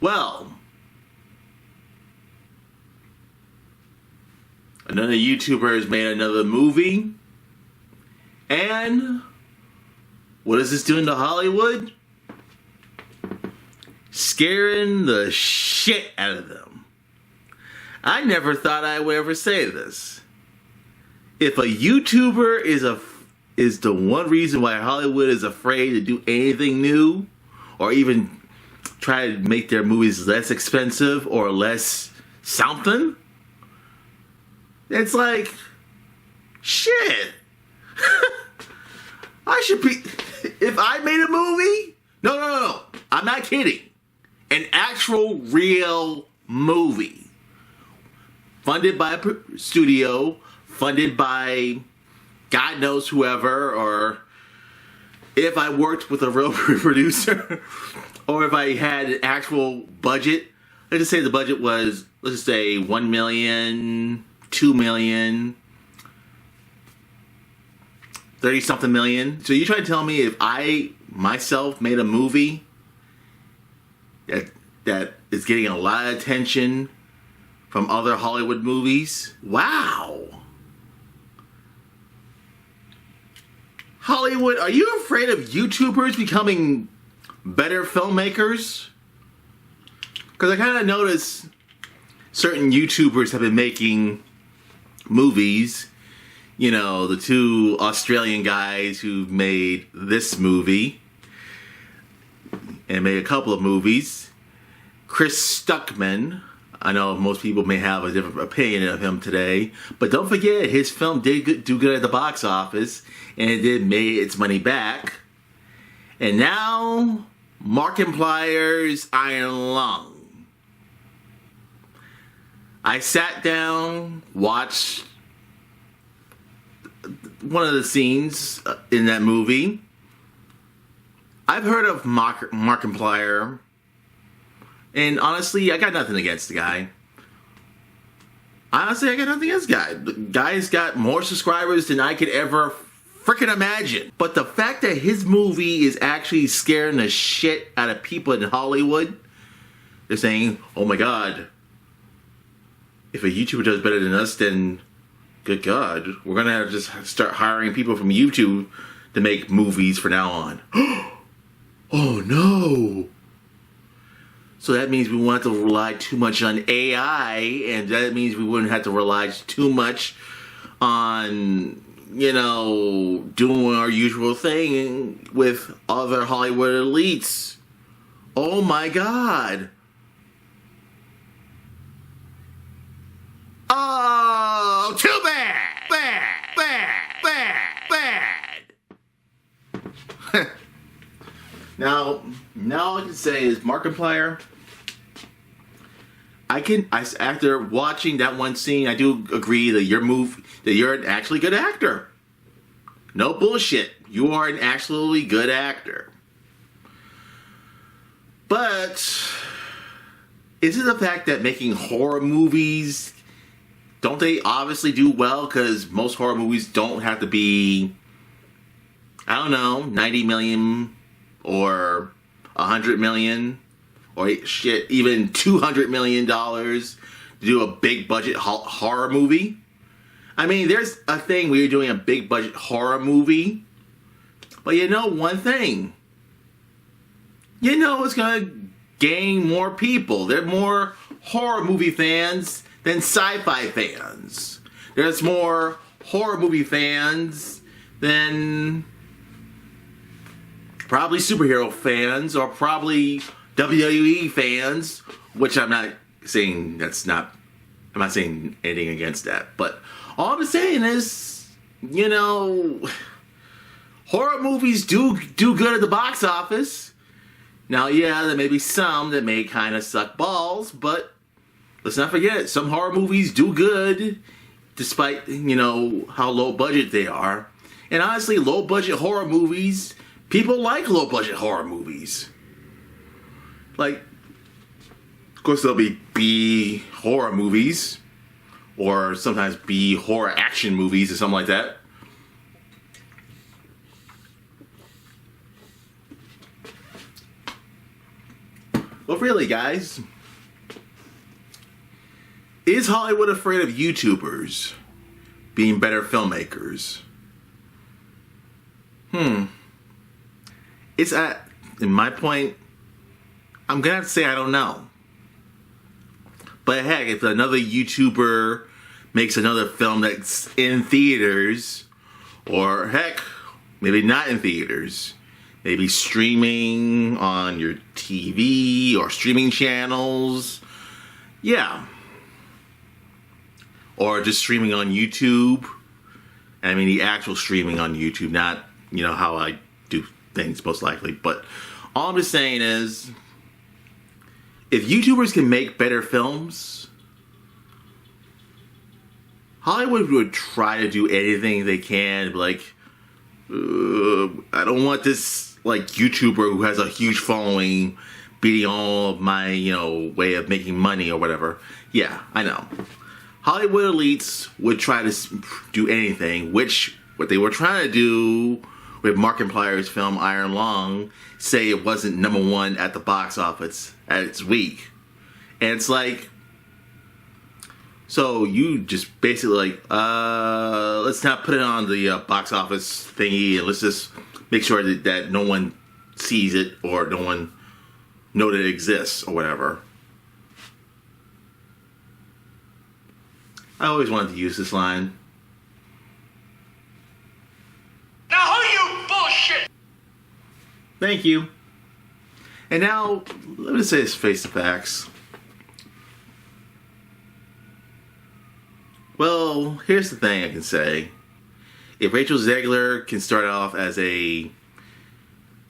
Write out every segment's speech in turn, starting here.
Well, another YouTuber has made another movie. And what is this doing to Hollywood? Scaring the shit out of them. I never thought I would ever say this. If a YouTuber is the one reason why Hollywood is afraid to do anything new, or even try to make their movies less expensive or less something, it's like, shit. I should be, if I made a movie, no, I'm not kidding. An actual real movie. Funded by a studio, funded by God knows whoever, or if I worked with a real producer, or if I had an actual budget. Let's just say the budget was, let's just say 1 million, 2 million, 30-something million. So you try to tell me if I myself made a movie that is getting a lot of attention from other Hollywood movies? Wow. Hollywood, are you afraid of YouTubers becoming better filmmakers? Because I kind of notice certain YouTubers have been making movies. You know, the two Australian guys who made this movie and made a couple of movies. Chris Stuckman. I know most people may have a different opinion of him today, but don't forget his film did do good at the box office, and it did make its money back. And now, Markiplier's Iron Lung. I sat down, watched one of the scenes in that movie. I've heard of Markiplier, and honestly, I got nothing against the guy. Honestly, I got nothing against the guy. The guy's got more subscribers than I could ever freaking imagine. But the fact that his movie is actually scaring the shit out of people in Hollywood, they're saying, oh my god, if a YouTuber does better than us, then good God, we're gonna have to just start hiring people from YouTube to make movies from now on. Oh no! So that means we won't have to rely too much on AI, and that means we wouldn't have to rely too much on, you know, doing our usual thing with other Hollywood elites. Oh my God! Oh, too bad! Bad! Now all I can say is Markiplier. After watching that one scene, I do agree that you're an actually good actor. No bullshit. You are an absolutely good actor. But is it the fact that making horror movies, don't they obviously do well? Because most horror movies don't have to be, I don't know, 90 million or 100 million or shit, even $200 million to do a big budget horror movie. I mean, there's a thing where you're doing a big budget horror movie, but you know one thing, you know it's gonna gain more people. There are more horror movie fans than sci-fi fans. There's more horror movie fans than probably superhero fans, or probably WWE fans, which I'm not saying I'm not saying anything against that, but all I'm saying is, you know, horror movies do good at the box office. Now, yeah, there may be some that may kind of suck balls, but let's not forget, some horror movies do good despite, you know, how low budget they are. And honestly, low budget horror movies, people like low budget horror movies. Like, of course, there'll be B horror movies, or sometimes B horror action movies or something like that. really, guys, is Hollywood afraid of YouTubers being better filmmakers? It's at, in my point, I'm gonna have to say I don't know. But heck, if another YouTuber makes another film that's in theaters, or heck, maybe not in theaters, maybe streaming on your TV or streaming channels, yeah. Or just streaming on YouTube. I mean, the actual streaming on YouTube, not, you know, how I do things most likely. But all I'm just saying is, if YouTubers can make better films, Hollywood would try to do anything they can. Like, I don't want this, like, YouTuber who has a huge following beating all of my, you know, way of making money or whatever. Yeah, I know. Hollywood elites would try to do anything, which what they were trying to do with Markiplier's film Iron Lung, say it wasn't #1 at the box office at its week. And it's like, so you just basically like, let's not put it on the box office thingy, and let's just make sure that no one sees it or no one know that it exists or whatever. I always wanted to use this line. Now who you bullshit? Thank you. And now, let me say this face to facts. Well, here's the thing I can say. If Rachel Zegler can start off as a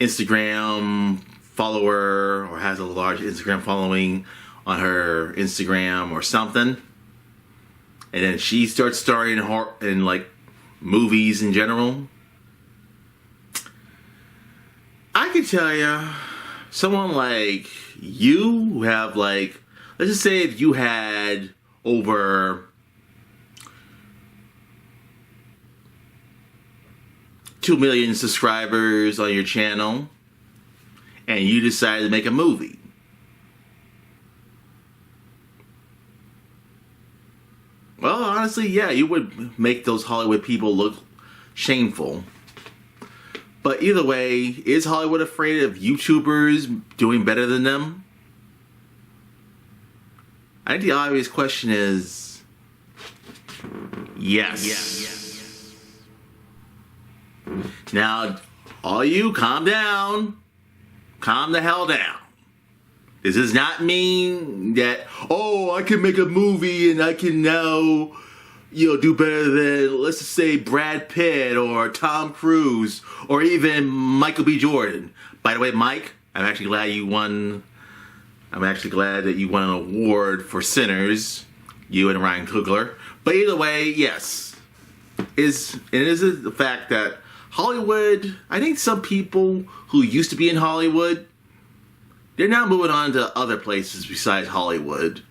Instagram follower or has a large Instagram following on her Instagram or something, and then she starts starring in like movies in general, I can tell you, someone like you who have like, let's just say if you had over 2 million subscribers on your channel and you decided to make a movie. Well, honestly, yeah, you would make those Hollywood people look shameful. But either way, is Hollywood afraid of YouTubers doing better than them? I think the obvious question is yes. Now, all you, calm down. Calm the hell down. This does not mean that, oh, I can make a movie and I can now, you know, do better than, let's just say, Brad Pitt or Tom Cruise or even Michael B. Jordan. By the way, Mike, I'm actually glad that you won an award for Sinners, you and Ryan Coogler. But either way, yes. It is the fact that Hollywood, I think some people who used to be in Hollywood, they're now moving on to other places besides Hollywood.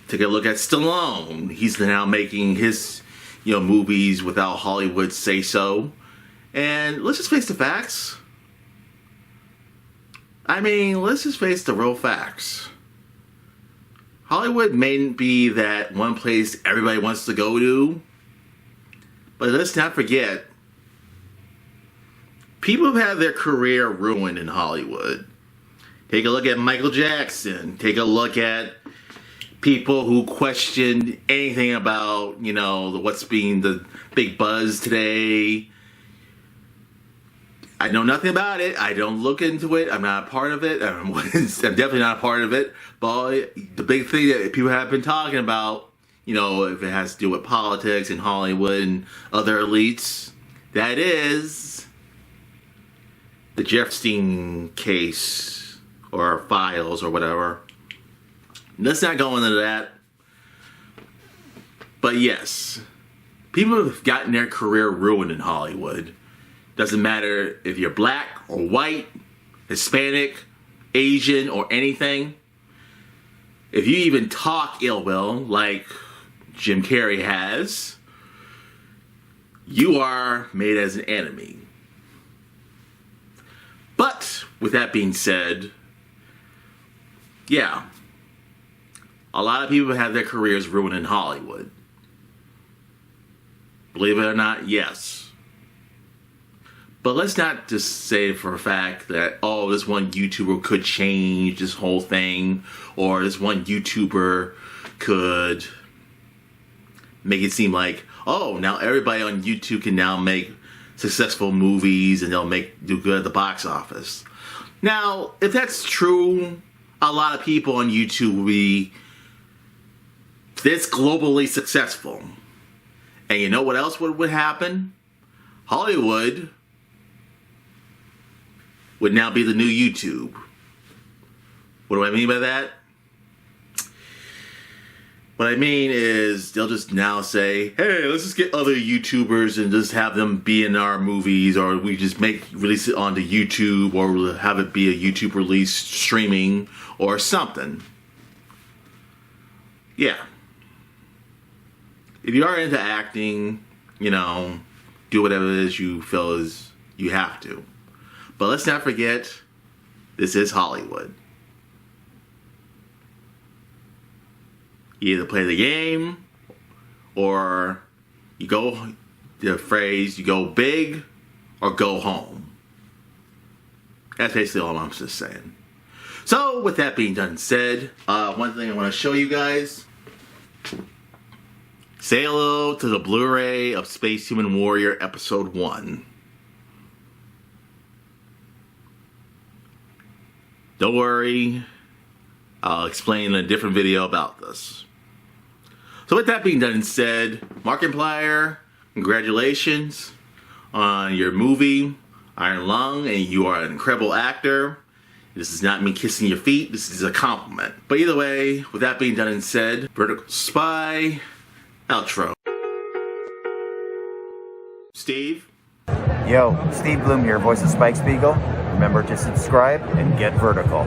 Take a look at Stallone. He's now making his, you know, movies without Hollywood say so. And let's just face the facts. I mean, let's just face the real facts. Hollywood may be that one place everybody wants to go to, but let's not forget, people have had their career ruined in Hollywood. Take a look at Michael Jackson. Take a look at people who questioned anything about, you know, what's being the big buzz today. I know nothing about it. I don't look into it. I'm not a part of it. I'm definitely not a part of it. But the big thing that people have been talking about, you know, if it has to do with politics and Hollywood and other elites, that is the Jeffstein case or files or whatever. Let's not go into that. But yes, people have gotten their career ruined in Hollywood. Doesn't matter if you're black or white, Hispanic, Asian, or anything. If you even talk ill will, like Jim Carrey has, you are made as an enemy. But with that being said, Yeah. A lot of people have their careers ruined in Hollywood. Believe it or not, yes. But let's not just say for a fact that, oh, this one YouTuber could change this whole thing, or this one YouTuber could make it seem like, oh, now everybody on YouTube can now make successful movies and they'll do good at the box office. Now, if that's true, a lot of people on YouTube will be this globally successful. And you know what else would happen? Hollywood would now be the new YouTube. What do I mean by that? What I mean is they'll just now say, hey, let's just get other YouTubers and just have them be in our movies, or we just release it onto YouTube, or we'll have it be a YouTube release streaming or something. Yeah. If you are into acting, do whatever it is you feel is you have to. But let's not forget, this is Hollywood. You either play the game, or you go big, or go home. That's basically all I'm just saying. So, with that being done and said, one thing I want to show you guys. Say hello to the Blu-ray of Space Human Warrior Episode 1. Don't worry, I'll explain in a different video about this. So with that being done and said, Markiplier, congratulations on your movie, Iron Lung, and you are an incredible actor. This is not me kissing your feet, this is a compliment. But either way, with that being done and said, Vertical Spy, outro. Steve? Yo, Steve Bloom here, voice of Spike Spiegel. Remember to subscribe and get vertical.